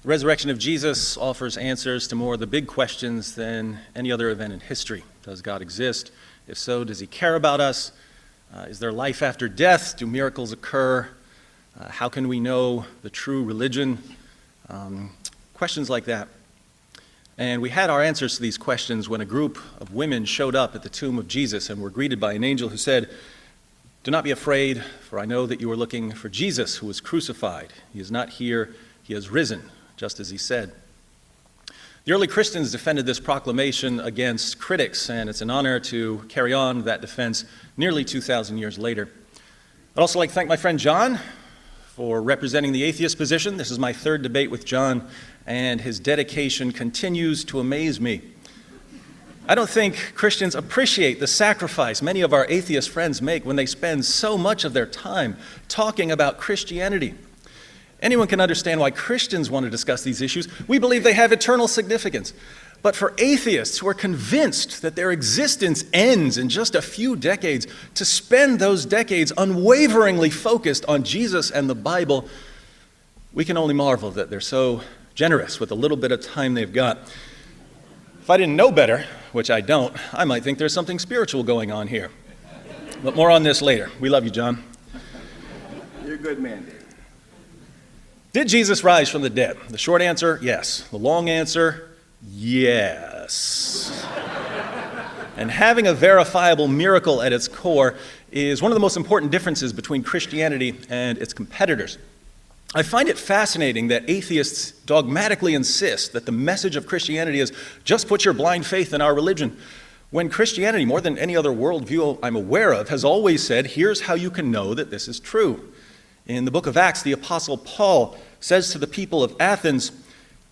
The resurrection of Jesus offers answers to more of the big questions than any other event in history. Does God exist? If so, does he care about us? Is there life after death? Do miracles occur? How can we know the true religion? Questions like that. And we had our answers to these questions when a group of women showed up at the tomb of Jesus and were greeted by an angel who said, "Do not be afraid, for I know that you are looking for Jesus who was crucified. He is not here, he has risen, just as he said." The early Christians defended this proclamation against critics, and it's an honor to carry on that defense nearly 2,000 years later. I'd also like to thank my friend John for representing the atheist position. This is my third debate with John, and his dedication continues to amaze me. I don't think Christians appreciate the sacrifice many of our atheist friends make when they spend so much of their time talking about Christianity. Anyone can understand why Christians want to discuss these issues. We believe they have eternal significance. But for atheists who are convinced that their existence ends in just a few decades, to spend those decades unwaveringly focused on Jesus and the Bible, we can only marvel that they're so generous with the little bit of time they've got. If I didn't know better, which I don't, I might think there's something spiritual going on here. But more on this later. We love you, John. You're a good man, David. Did Jesus rise from the dead? The short answer, yes. The long answer, yes. And having a verifiable miracle at its core is one of the most important differences between Christianity and its competitors. I find it fascinating that atheists dogmatically insist that the message of Christianity is just put your blind faith in our religion, when Christianity, more than any other worldview I'm aware of, has always said, here's how you can know that this is true. In the book of Acts, the Apostle Paul says to the people of Athens,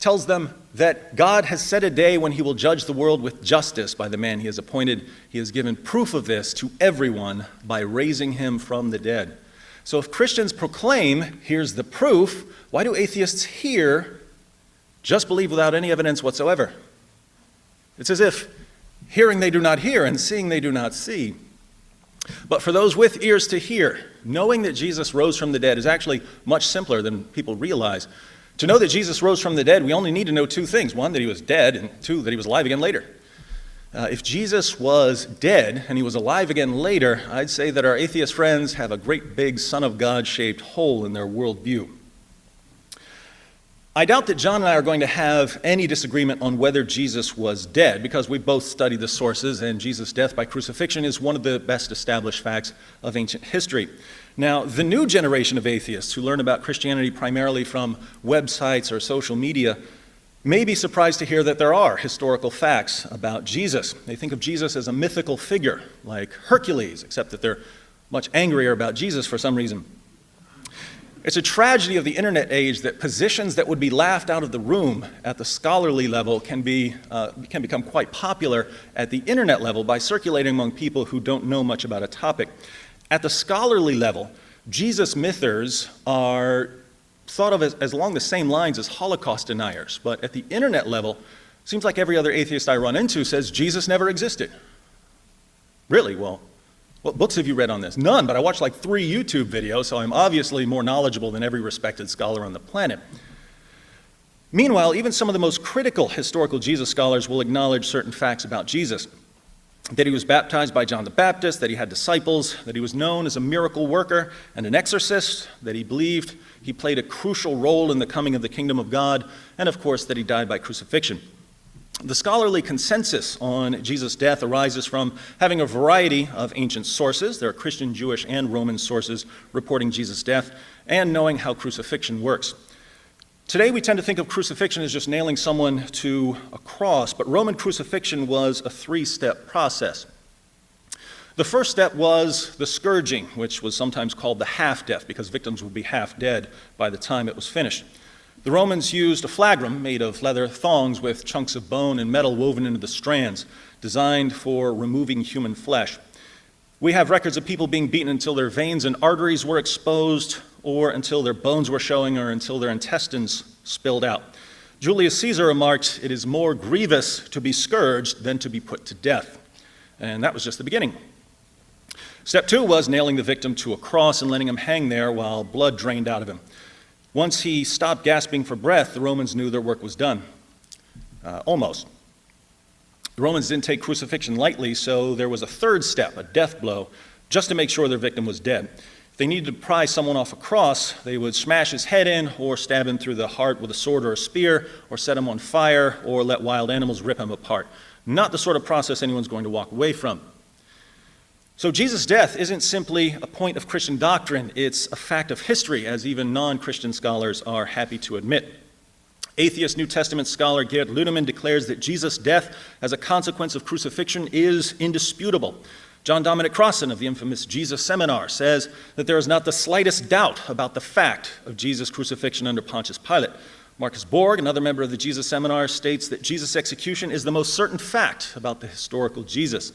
tells them that God has set a day when he will judge the world with justice by the man he has appointed. He has given proof of this to everyone by raising him from the dead. So if Christians proclaim, here's the proof, why do atheists here just believe without any evidence whatsoever? It's as if hearing they do not hear and seeing they do not see. But for those with ears to hear, knowing that Jesus rose from the dead is actually much simpler than people realize. To know that Jesus rose from the dead, we only need to know two things. One, that he was dead, and two, that he was alive again later. If Jesus was dead and he was alive again later, I'd say that our atheist friends have a great big Son of God-shaped hole in their worldview. I doubt that John and I are going to have any disagreement on whether Jesus was dead, because we both studied the sources, and Jesus' death by crucifixion is one of the best established facts of ancient history. Now, the new generation of atheists who learn about Christianity primarily from websites or social media may be surprised to hear that there are historical facts about Jesus. They think of Jesus as a mythical figure, like Hercules, except that they're much angrier about Jesus for some reason. It's a tragedy of the internet age that positions that would be laughed out of the room at the scholarly level can become quite popular at the internet level by circulating among people who don't know much about a topic. At the scholarly level, Jesus mythers are thought of as along the same lines as Holocaust deniers, but at the internet level, it seems like every other atheist I run into says Jesus never existed. Really? Well, what books have you read on this? None, but I watched like 3 YouTube videos, so I'm obviously more knowledgeable than every respected scholar on the planet. Meanwhile, even some of the most critical historical Jesus scholars will acknowledge certain facts about Jesus. That he was baptized by John the Baptist, that he had disciples, that he was known as a miracle worker and an exorcist, that he believed he played a crucial role in the coming of the kingdom of God, and of course that he died by crucifixion. The scholarly consensus on Jesus' death arises from having a variety of ancient sources. There are Christian, Jewish, and Roman sources reporting Jesus' death, and knowing how crucifixion works. Today we tend to think of crucifixion as just nailing someone to a cross, but Roman crucifixion was a 3-step process. The first step was the scourging, which was sometimes called the half-death, because victims would be half dead by the time it was finished. The Romans used a flagrum made of leather thongs with chunks of bone and metal woven into the strands, designed for removing human flesh. We have records of people being beaten until their veins and arteries were exposed, or until their bones were showing, or until their intestines spilled out. Julius Caesar remarked, "It is more grievous to be scourged than to be put to death." And that was just the beginning. Step 2 was nailing the victim to a cross and letting him hang there while blood drained out of him. Once he stopped gasping for breath, the Romans knew their work was done. Almost. The Romans didn't take crucifixion lightly, so there was a third step, a death blow, just to make sure their victim was dead. If they needed to pry someone off a cross, they would smash his head in or stab him through the heart with a sword or a spear, or set him on fire, or let wild animals rip him apart. Not the sort of process anyone's going to walk away from. So Jesus' death isn't simply a point of Christian doctrine, it's a fact of history, as even non-Christian scholars are happy to admit. Atheist New Testament scholar Gerd Ludemann declares that Jesus' death as a consequence of crucifixion is indisputable. John Dominic Crossan of the infamous Jesus Seminar says that there is not the slightest doubt about the fact of Jesus' crucifixion under Pontius Pilate. Marcus Borg, another member of the Jesus Seminar, states that Jesus' execution is the most certain fact about the historical Jesus.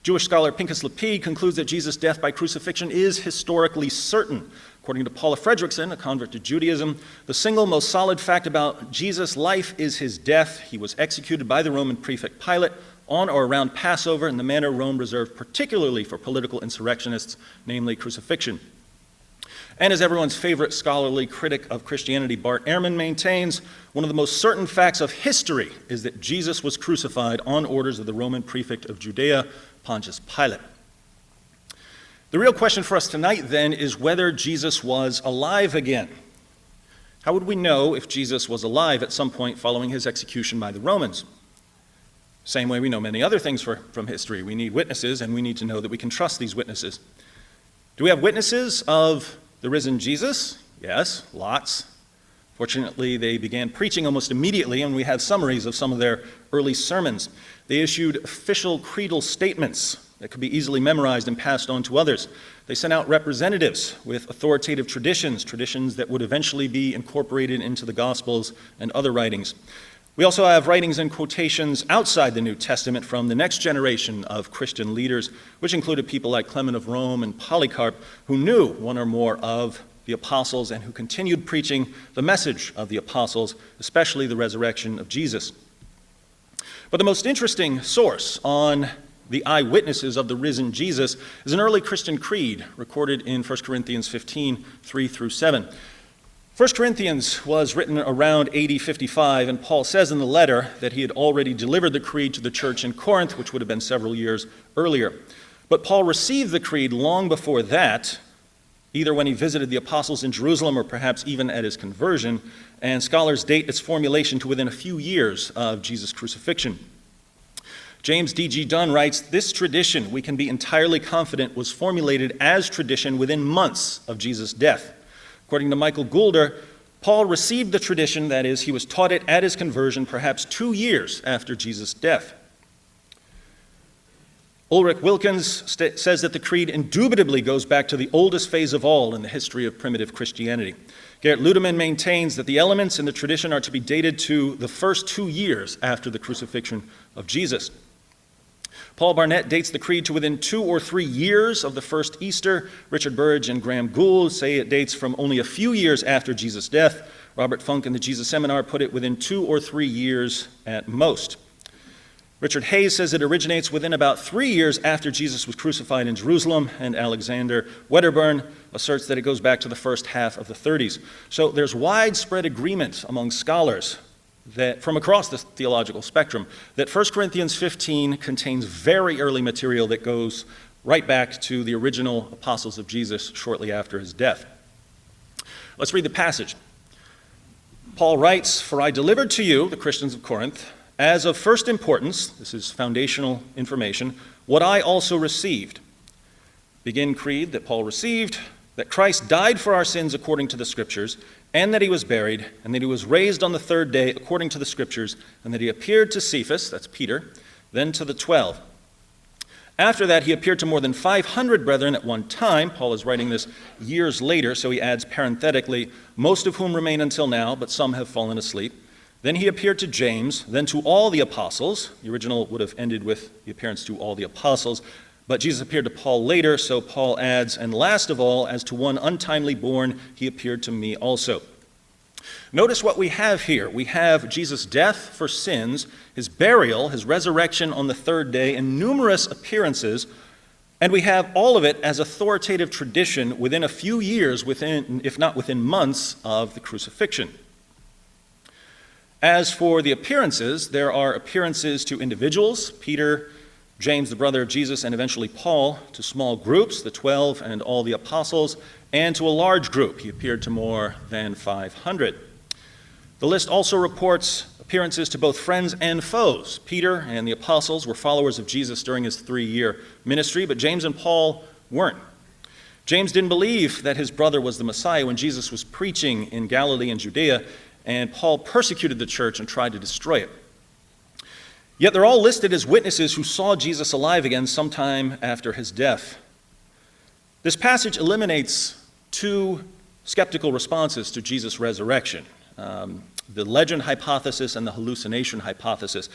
Jewish scholar Pinchas Lapid concludes that Jesus' death by crucifixion is historically certain. According to Paula Fredrickson, a convert to Judaism, the single most solid fact about Jesus' life is his death. He was executed by the Roman prefect Pilate on or around Passover in the manner Rome reserved particularly for political insurrectionists, namely crucifixion. And as everyone's favorite scholarly critic of Christianity, Bart Ehrman, maintains, one of the most certain facts of history is that Jesus was crucified on orders of the Roman prefect of Judea, Pontius Pilate. The real question for us tonight, then, is whether Jesus was alive again. How would we know if Jesus was alive at some point following his execution by the Romans? Same way we know many other things from history. We need witnesses, and we need to know that we can trust these witnesses. Do we have witnesses of the risen Jesus? Yes, lots. Fortunately, they began preaching almost immediately, and we have summaries of some of their early sermons. They issued official creedal statements that could be easily memorized and passed on to others. They sent out representatives with authoritative traditions that would eventually be incorporated into the Gospels and other writings. We also have writings and quotations outside the New Testament from the next generation of Christian leaders, which included people like Clement of Rome and Polycarp, who knew one or more of the apostles and who continued preaching the message of the apostles, especially the resurrection of Jesus. But the most interesting source on the eyewitnesses of the risen Jesus is an early Christian creed recorded in 1 Corinthians 15, 3 through 7. 1 Corinthians was written around AD 55, and Paul says in the letter that he had already delivered the creed to the church in Corinth, which would have been several years earlier. But Paul received the creed long before that, either when he visited the apostles in Jerusalem or perhaps even at his conversion, and scholars date its formulation to within a few years of Jesus' crucifixion. James D.G. Dunn writes, "This tradition, we can be entirely confident, was formulated as tradition within months of Jesus' death." According to Michael Goulder, Paul received the tradition, that is, he was taught it at his conversion perhaps 2 years after Jesus' death. Ulrich Wilkins says that the creed indubitably goes back to the oldest phase of all in the history of primitive Christianity. Gerd Ludemann maintains that the elements in the tradition are to be dated to the first 2 years after the crucifixion of Jesus. Paul Barnett dates the creed to within 2 or 3 years of the first Easter. Richard Burridge and Graham Gould say it dates from only a few years after Jesus' death. Robert Funk in the Jesus Seminar put it within 2 or 3 years at most. Richard Hayes says it originates within about 3 years after Jesus was crucified in Jerusalem, and Alexander Wedderburn asserts that it goes back to the first half of the 30s. So there's widespread agreement among scholars that from across the theological spectrum that 1 Corinthians 15 contains very early material that goes right back to the original apostles of Jesus shortly after his death. Let's read the passage. Paul writes, "For I delivered to you, the Christians of Corinth, as of first importance," this is foundational information, "what I also received." Begin creed that Paul received, that Christ died for our sins according to the Scriptures, and that he was buried, and that he was raised on the third day according to the Scriptures, and that he appeared to Cephas, that's Peter, then to the 12. After that, he appeared to more than 500 brethren at one time. Paul is writing this years later, so he adds parenthetically, "most of whom remain until now, but some have fallen asleep. Then he appeared to James, then to all the apostles." The original would have ended with the appearance to all the apostles, but Jesus appeared to Paul later, so Paul adds, "and last of all, as to one untimely born, he appeared to me also." Notice what we have here. We have Jesus' death for sins, his burial, his resurrection on the third day, and numerous appearances And we have all of it as authoritative tradition within a few years, if not within months, of the crucifixion. As for the appearances, there are appearances to individuals, Peter, James, the brother of Jesus, and eventually Paul, to small groups, the 12 and all the apostles, and to a large group. He appeared to more than 500. The list also reports appearances to both friends and foes. Peter and the apostles were followers of Jesus during his 3-year ministry, but James and Paul weren't. James didn't believe that his brother was the Messiah when Jesus was preaching in Galilee and Judea, and Paul persecuted the church and tried to destroy it. Yet they're all listed as witnesses who saw Jesus alive again sometime after his death. This passage eliminates 2 skeptical responses to Jesus' resurrection, the legend hypothesis and the hallucination hypothesis.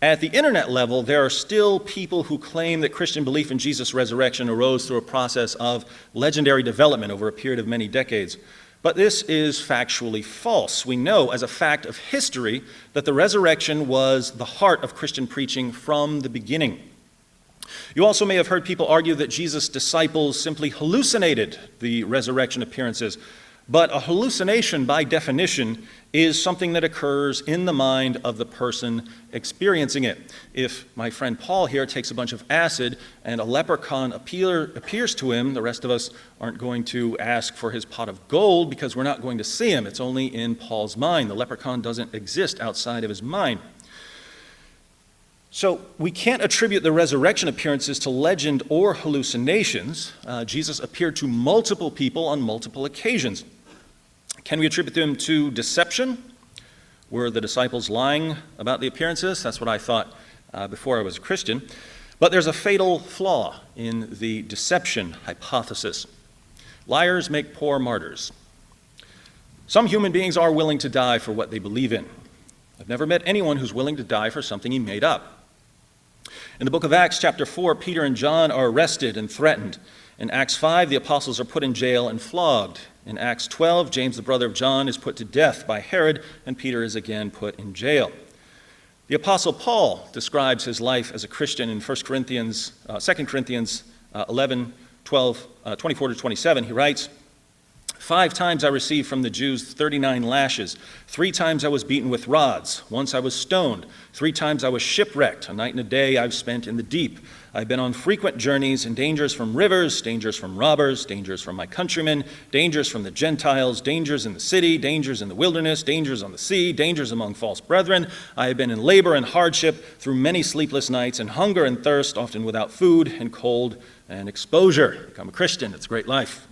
At the internet level, there are still people who claim that Christian belief in Jesus' resurrection arose through a process of legendary development over a period of many decades. But this is factually false. We know as a fact of history that the resurrection was the heart of Christian preaching from the beginning. You also may have heard people argue that Jesus' disciples simply hallucinated the resurrection appearances. But a hallucination, by definition, is something that occurs in the mind of the person experiencing it. If my friend Paul here takes a bunch of acid and a leprechaun appears to him, the rest of us aren't going to ask for his pot of gold because we're not going to see him. It's only in Paul's mind. The leprechaun doesn't exist outside of his mind. So we can't attribute the resurrection appearances to legend or hallucinations. Jesus appeared to multiple people on multiple occasions. Can we attribute them to deception? Were the disciples lying about the appearances? That's what I thought before I was a Christian. But there's a fatal flaw in the deception hypothesis. Liars make poor martyrs. Some human beings are willing to die for what they believe in. I've never met anyone who's willing to die for something he made up. In the book of Acts, chapter 4, Peter and John are arrested and threatened. In Acts 5, the apostles are put in jail and flogged. In Acts 12, James, the brother of John, is put to death by Herod, and Peter is again put in jail. The apostle Paul describes his life as a Christian in 2 Corinthians 11, 24 to 27. He writes, 5 times I received from the Jews 39 lashes. 3 times I was beaten with rods. Once I was stoned. 3 times I was shipwrecked. A night and a day I've spent in the deep. I've been on frequent journeys in dangers from rivers, dangers from robbers, dangers from my countrymen, dangers from the Gentiles, dangers in the city, dangers in the wilderness, dangers on the sea, dangers among false brethren. I have been in labor and hardship through many sleepless nights, and hunger and thirst, often without food, and cold and exposure. Become a Christian. It's a great life.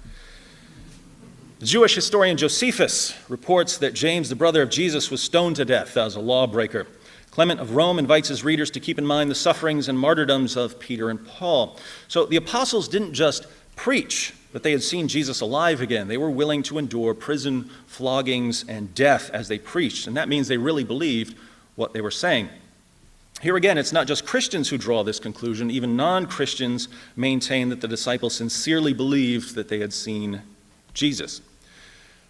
The Jewish historian Josephus reports that James, the brother of Jesus, was stoned to death as a lawbreaker. Clement of Rome invites his readers to keep in mind the sufferings and martyrdoms of Peter and Paul. So the apostles didn't just preach that they had seen Jesus alive again. They were willing to endure prison, floggings, and death as they preached. And that means they really believed what they were saying. Here again, it's not just Christians who draw this conclusion. Even non-Christians maintain that the disciples sincerely believed that they had seen Jesus.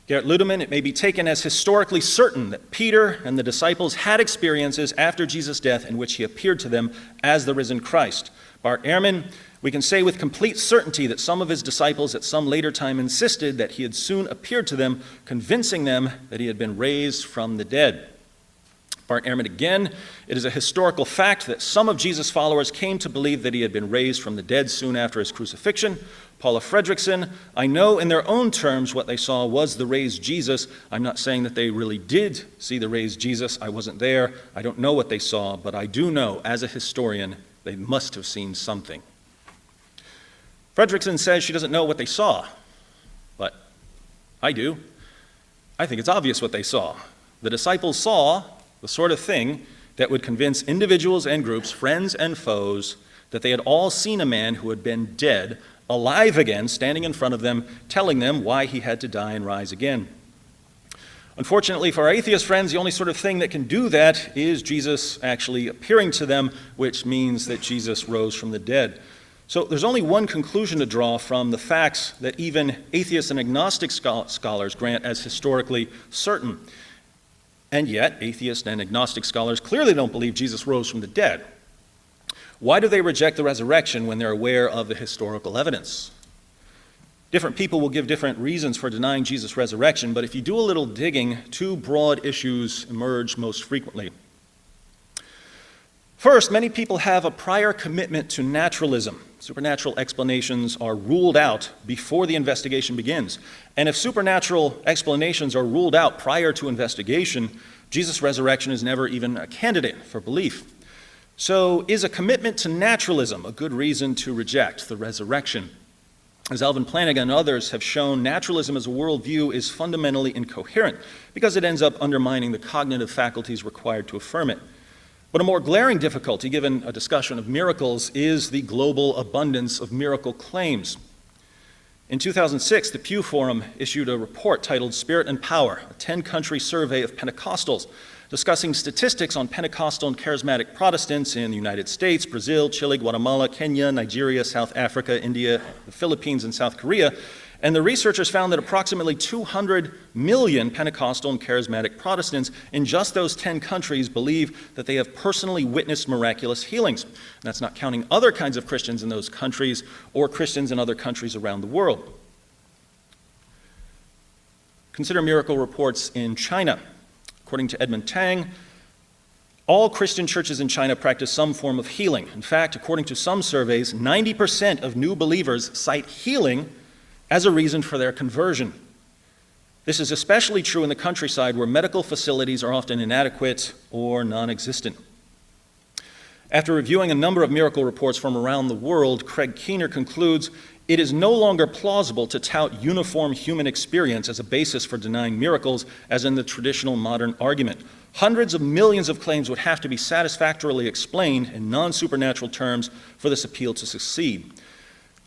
Gerrit Ludemann, it may be taken as historically certain that Peter and the disciples had experiences after Jesus' death in which he appeared to them as the risen Christ. Bart Ehrman, we can say with complete certainty that some of his disciples at some later time insisted that he had soon appeared to them, convincing them that he had been raised from the dead. Bart Ehrman again, it is a historical fact that some of Jesus' followers came to believe that he had been raised from the dead soon after his crucifixion. Paula Fredrickson, I know in their own terms what they saw was the raised Jesus. I'm not saying that they really did see the raised Jesus. I wasn't there. I don't know what they saw, but I do know as a historian they must have seen something. Fredrickson says she doesn't know what they saw, but I do. I think it's obvious what they saw. The disciples saw the sort of thing that would convince individuals and groups, friends and foes, that they had all seen a man who had been dead, alive again, standing in front of them, telling them why he had to die and rise again. Unfortunately for our atheist friends, the only sort of thing that can do that is Jesus actually appearing to them, which means that Jesus rose from the dead. So there's only one conclusion to draw from the facts that even atheist and agnostic scholars grant as historically certain. And yet, atheist and agnostic scholars clearly don't believe Jesus rose from the dead. Why do they reject the resurrection when they're aware of the historical evidence? Different people will give different reasons for denying Jesus' resurrection, but if you do a little digging, two broad issues emerge most frequently. First, many people have a prior commitment to naturalism. Supernatural explanations are ruled out before the investigation begins. And if supernatural explanations are ruled out prior to investigation, Jesus' resurrection is never even a candidate for belief. So, is a commitment to naturalism a good reason to reject the resurrection? As Alvin Plantinga and others have shown, naturalism as a worldview is fundamentally incoherent because it ends up undermining the cognitive faculties required to affirm it. But a more glaring difficulty, given a discussion of miracles, is the global abundance of miracle claims. In 2006, the Pew Forum issued a report titled Spirit and Power, a 10-country survey of Pentecostals, discussing statistics on Pentecostal and charismatic Protestants in the United States, Brazil, Chile, Guatemala, Kenya, Nigeria, South Africa, India, the Philippines, and South Korea. And the researchers found that approximately 200 million Pentecostal and charismatic Protestants in just those 10 countries believe that they have personally witnessed miraculous healings. And that's not counting other kinds of Christians in those countries or Christians in other countries around the world. Consider miracle reports in China. According to Edmund Tang, all Christian churches in China practice some form of healing. In fact, according to some surveys, 90% of new believers cite healing as a reason for their conversion. This is especially true in the countryside where medical facilities are often inadequate or non-existent. After reviewing a number of miracle reports from around the world, Craig Keener concludes, it is no longer plausible to tout uniform human experience as a basis for denying miracles, as in the traditional modern argument. Hundreds of millions of claims would have to be satisfactorily explained in non-supernatural terms for this appeal to succeed.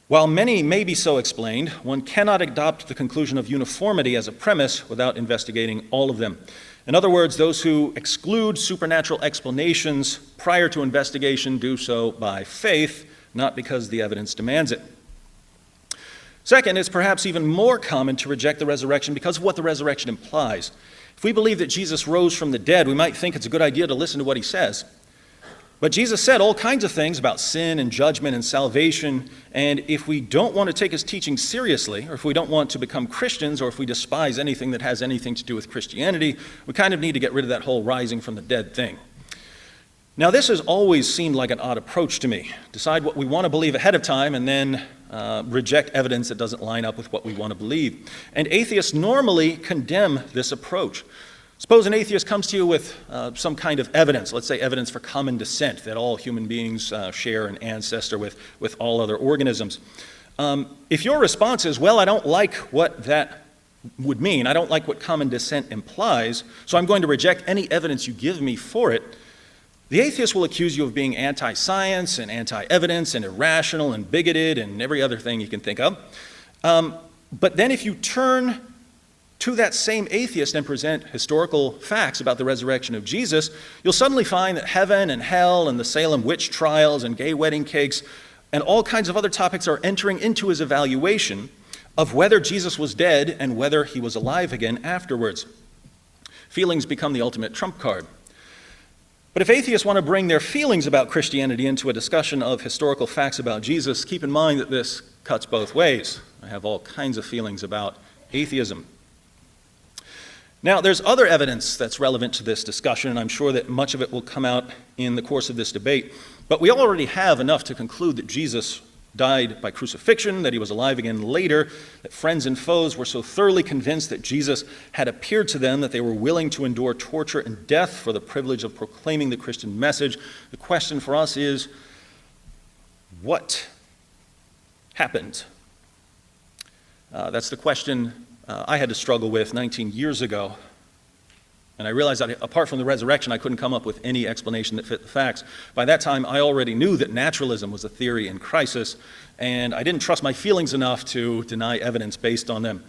While many may be so explained, one cannot adopt the conclusion of uniformity as a premise without investigating all of them. In other words, those who exclude supernatural explanations prior to investigation do so by faith, not because the evidence demands it. Second, it's perhaps even more common to reject the resurrection because of what the resurrection implies. If we believe that Jesus rose from the dead, we might think it's a good idea to listen to what he says. But Jesus said all kinds of things about sin and judgment and salvation, and if we don't want to take his teaching seriously, or if we don't want to become Christians, or if we despise anything that has anything to do with Christianity, we kind of need to get rid of that whole rising from the dead thing. Now, this has always seemed like an odd approach to me. Decide what we want to believe ahead of time and then reject evidence that doesn't line up with what we want to believe. And atheists normally condemn this approach. Suppose an atheist comes to you with some kind of evidence, let's say evidence for common descent, that all human beings share an ancestor with all other organisms. If your response is, well, I don't like what that would mean, I don't like what common descent implies, so I'm going to reject any evidence you give me for it, the atheist will accuse you of being anti-science and anti-evidence and irrational and bigoted and every other thing you can think of. But then if you turn to that same atheist and present historical facts about the resurrection of Jesus, you'll suddenly find that heaven and hell and the Salem witch trials and gay wedding cakes and all kinds of other topics are entering into his evaluation of whether Jesus was dead and whether he was alive again afterwards. Feelings become the ultimate trump card. But if atheists want to bring their feelings about Christianity into a discussion of historical facts about Jesus, keep in mind that this cuts both ways. I have all kinds of feelings about atheism. Now, there's other evidence that's relevant to this discussion, and I'm sure that much of it will come out in the course of this debate. But we already have enough to conclude that Jesus died by crucifixion, that he was alive again later, that friends and foes were so thoroughly convinced that Jesus had appeared to them that they were willing to endure torture and death for the privilege of proclaiming the Christian message. The question for us is, what happened? That's the question I had to struggle with 19 years ago. And I realized that apart from the resurrection, I couldn't come up with any explanation that fit the facts. By that time, I already knew that naturalism was a theory in crisis, and I didn't trust my feelings enough to deny evidence based on them.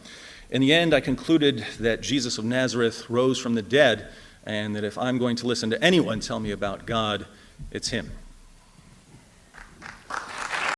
In the end, I concluded that Jesus of Nazareth rose from the dead, and that if I'm going to listen to anyone tell me about God, it's him.